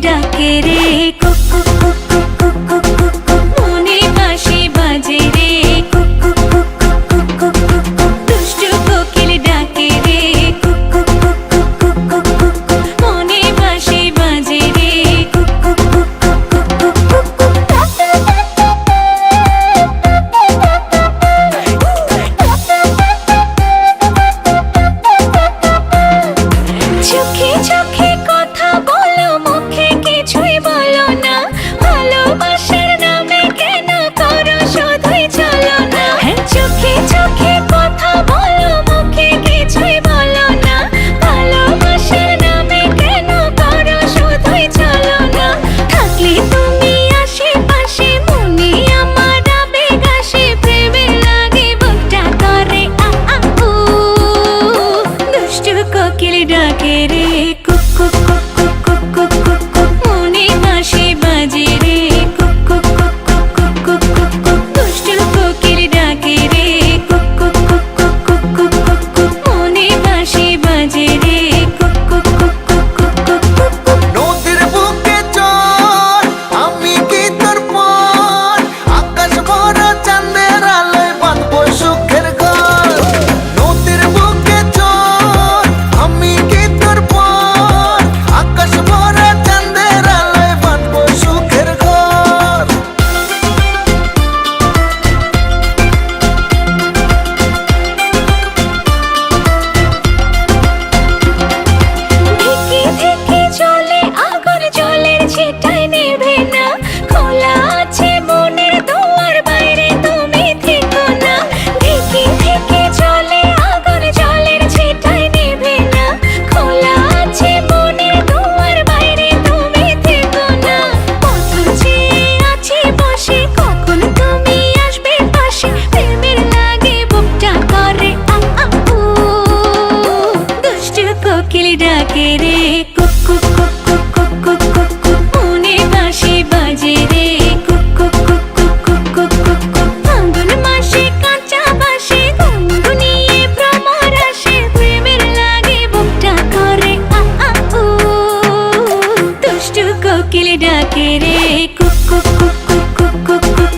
ডাকে রে কুক কুক কুক কুক কুক কুক কুক কুক মনে বাঁশি বাজে রে কুক কুক কুক কুক কুক কুক কুক কুক দুষ্টু কোকিল ডাকে রে কুক কুক কুক কুক কুক কুক কুক কুক মনে বাঁশি বাজে রে কুক কুক কুক কুক কুক কুক কুক চোখে চোখে কথা বলো মুখে কিছুই বলো না ভালোবাসার নামে কেন করো শুধুই চলো না চোখে চোখে কথা বলো মুখে কিছুই বলো না ভালোবাসার নামে কেন করো শুধুই চলো না থাকলে তুমি আশেপাশে মনে আমার আবেগ আসে প্রেমে লাগে বুকটা করে আ আ উ দুষ্টু কোকিল ডাকে রে কুক কুক কুক কুক কুক কুক কুক কুক মনে বাঁশি বাজে রে কুক কুক কুক কুক কুক কুক কুক কুক দুষ্টু কোকিল ডাকে রে কুক কুক কুক কুক কুক কুক কুক কুক মনে বাঁশি বাজে রে কুক কুক কুক কুক কুক কুক কুক কুক নদীর বুকে চল আমি কি তোর পর আকাশ ভরা চাঁদের আলোয় বাঁধবো সুখের ঘর নদীর বুকে চল আমি কি তোর পর আকাশ ভরা চাঁদের আলোয় বাঁধবো সুখের ঘর ধিকি ধিকি চলে আগুন জলের ছিটায় নেভে না খোলা আছে মনের দুয়ার বাইরে তুমি থেকো না ধিকি ধিকি চলে আগুন জলের ছিটায় নেভে না খোলা আছে মনের দুয়ার বাইরে তুমি থেকো না পথ চেয়ে আছি বসে কখন তুমি আসবে পাশে প্রেমের লাগে বুকটা করে আ আ উ দুষ্টু কোকিল ডাকে রে কুক কুক কুক কুক কুক কুক কুক কুক মনে বাঁশি বাজে রে কুক কুক কুক কুক কুক কুক কুক কুক ফাল্গুন মাসে কাঁচা বাঁশে গুনগুনিয়ে ভ্রমর আসে প্রেমের লাগে বুকটা করে আ আ উ দুষ্টু কোকিল ডাকে রে কুক কুক কুক কুক কুক কুক কুক